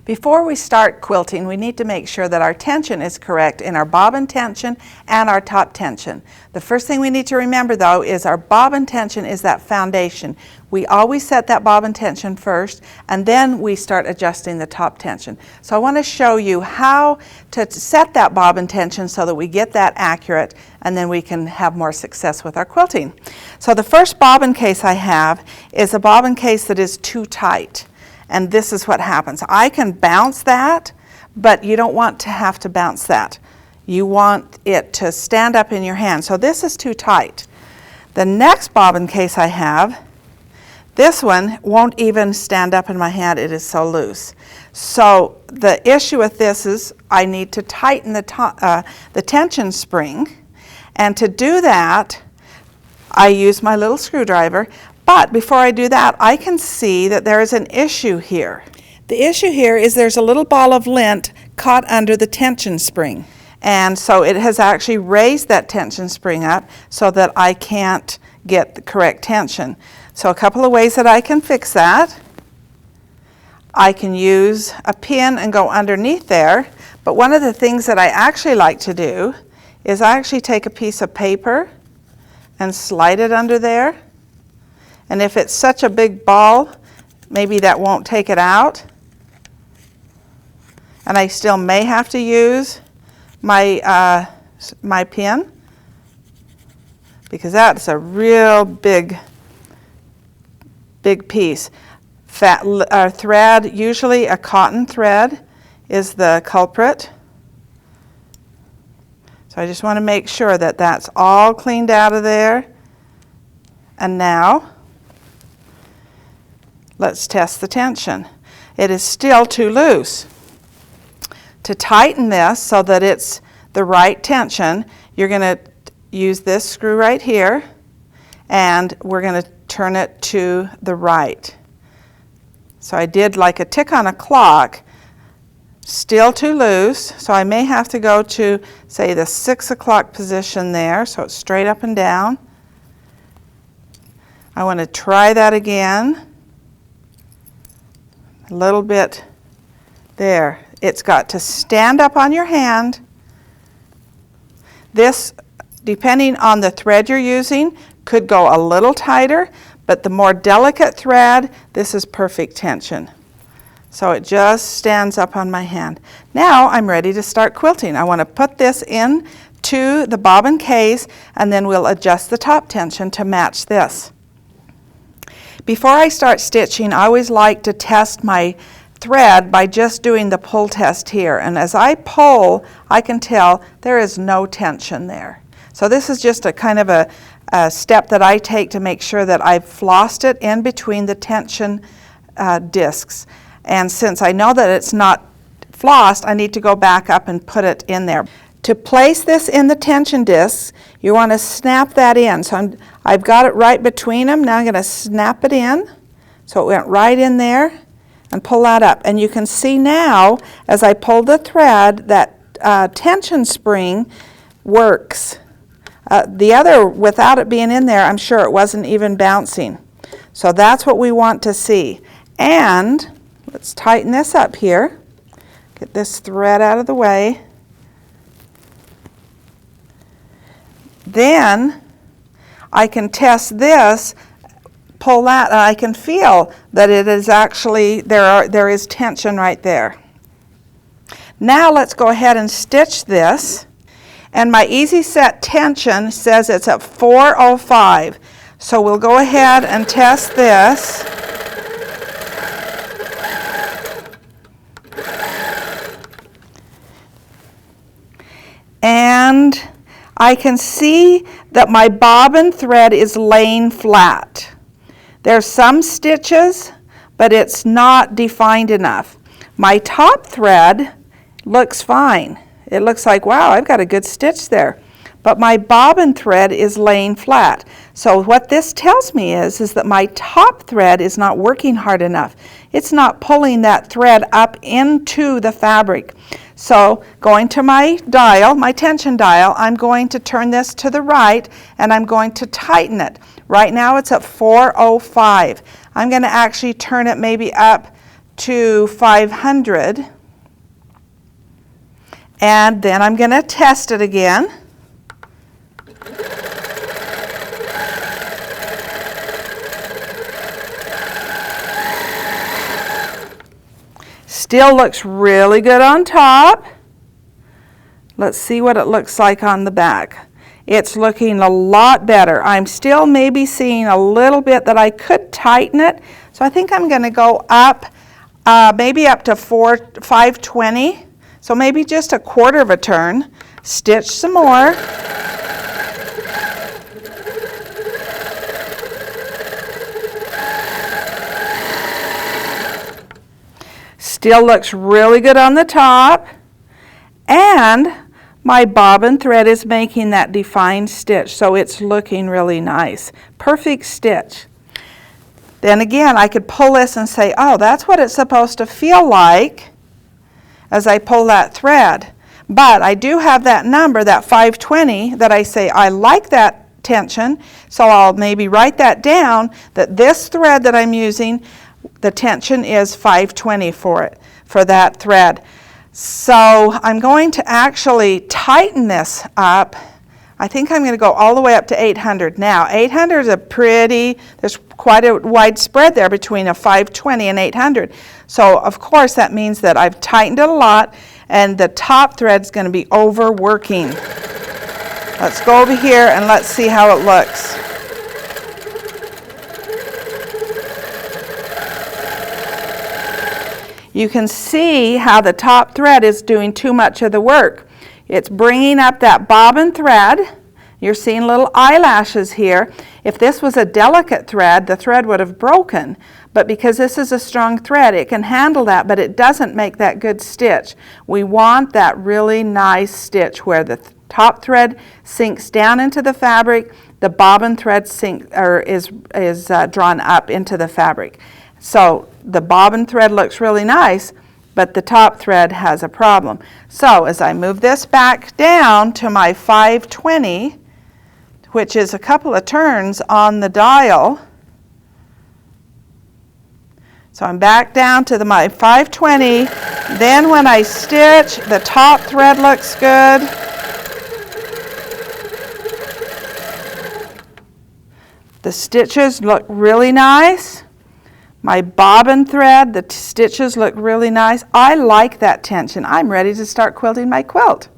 Before we start quilting, we need to make sure that our tension is correct in our bobbin tension and our top tension. The first thing we need to remember though is our bobbin tension is that foundation. We always set that bobbin tension first and then we start adjusting the top tension. So I want to show you how to set that bobbin tension so that we get that accurate and then we can have more success with our quilting. So the first bobbin case I have is a bobbin case that is too tight. And this is what happens. I can bounce that, but you don't want to have to bounce that. You want it to stand up in your hand. So this is too tight. The next bobbin case I have, this one won't even stand up in my hand. It is so loose. So the issue with this is I need to tighten the tension spring. And to do that, I use my little screwdriver. But before I do that, I can see that there is an issue here. The issue here is there's a little ball of lint caught under the tension spring. And so it has actually raised that tension spring up so that I can't get the correct tension. So a couple of ways that I can fix that. I can use a pin and go underneath there. But one of the things that I actually like to do is I actually take a piece of paper and slide it under there. And if it's such a big ball, maybe that won't take it out. And I still may have to use my, my pin because that's a real big piece. Thread, usually a cotton thread is the culprit. So I just want to make sure that that's all cleaned out of there. And now, let's test the tension. It is still too loose. To tighten this so that it's the right tension, you're going to use this screw right here and we're going to turn it to the right. So I did like a tick on a clock, still too loose, so I may have to go to, say, the 6 o'clock position there, so it's straight up and down. I want to try that again. A little bit there. It's got to stand up on your hand. This, depending on the thread you're using, could go a little tighter, but the more delicate thread, this is perfect tension. So it just stands up on my hand. Now I'm ready to start quilting. I want to put this in to the bobbin case and then we'll adjust the top tension to match this. Before I start stitching, I always like to test my thread by just doing the pull test here. And as I pull, I can tell there is no tension there. So this is just a kind of a step that I take to make sure that I've flossed it in between the tension discs. And since I know that it's not flossed, I need to go back up and put it in there. To place this in the tension discs, you want to snap that in. So I've got it right between them. Now I'm going to snap it in. So it went right in there and pull that up. And you can see now, as I pull the thread, that tension spring works. The other, without it being in there, I'm sure it wasn't even bouncing. So that's what we want to see. And let's tighten this up here. Get this thread out of the way. Then I can test this, pull that, and I can feel that it is actually, there is tension right there. Now let's go ahead and stitch this. And my easy set tension says it's at 405. So we'll go ahead and test this. And I can see that my bobbin thread is laying flat. There's some stitches, but it's not defined enough. My top thread looks fine. It looks like, wow, I've got a good stitch there. But my bobbin thread is laying flat. So what this tells me is that my top thread is not working hard enough. It's not pulling that thread up into the fabric. So going to my dial, my tension dial, I'm going to turn this to the right and I'm going to tighten it. Right now it's at 405. I'm going to actually turn it maybe up to 500, and then I'm going to test it again. Still looks really good on top. Let's see what it looks like on the back. It's looking a lot better. I'm still maybe seeing a little bit that I could tighten it. So I think I'm going to go up, maybe up to 520. So maybe just a quarter of a turn. Stitch some more. Still looks really good on the top, and my bobbin thread is making that defined stitch, so it's looking really nice. Perfect stitch. Then again, I could pull this and say, oh, that's what it's supposed to feel like as I pull that thread. But I do have that number, that 520, that I say I like that tension, so I'll maybe write that down, that this thread that I'm using, the tension is 520 for it, for that thread. So I'm going to actually tighten this up. I think I'm going to go all the way up to 800 now. 800 is there's quite a wide spread there between a 520 and 800. So of course that means that I've tightened it a lot, and the top thread's going to be overworking. Let's go over here and let's see how it looks. You can see how the top thread is doing too much of the work. It's bringing up that bobbin thread. You're seeing little eyelashes here. If this was a delicate thread, the thread would have broken. But because this is a strong thread, it can handle that, but it doesn't make that good stitch. We want that really nice stitch where the top thread sinks down into the fabric, the bobbin thread is drawn up into the fabric. So the bobbin thread looks really nice, but the top thread has a problem. So as I move this back down to my 520, which is a couple of turns on the dial, so I'm back down to my 520. Then when I stitch, the top thread looks good. The stitches look really nice. My bobbin thread, the stitches look really nice. I like that tension. I'm ready to start quilting my quilt.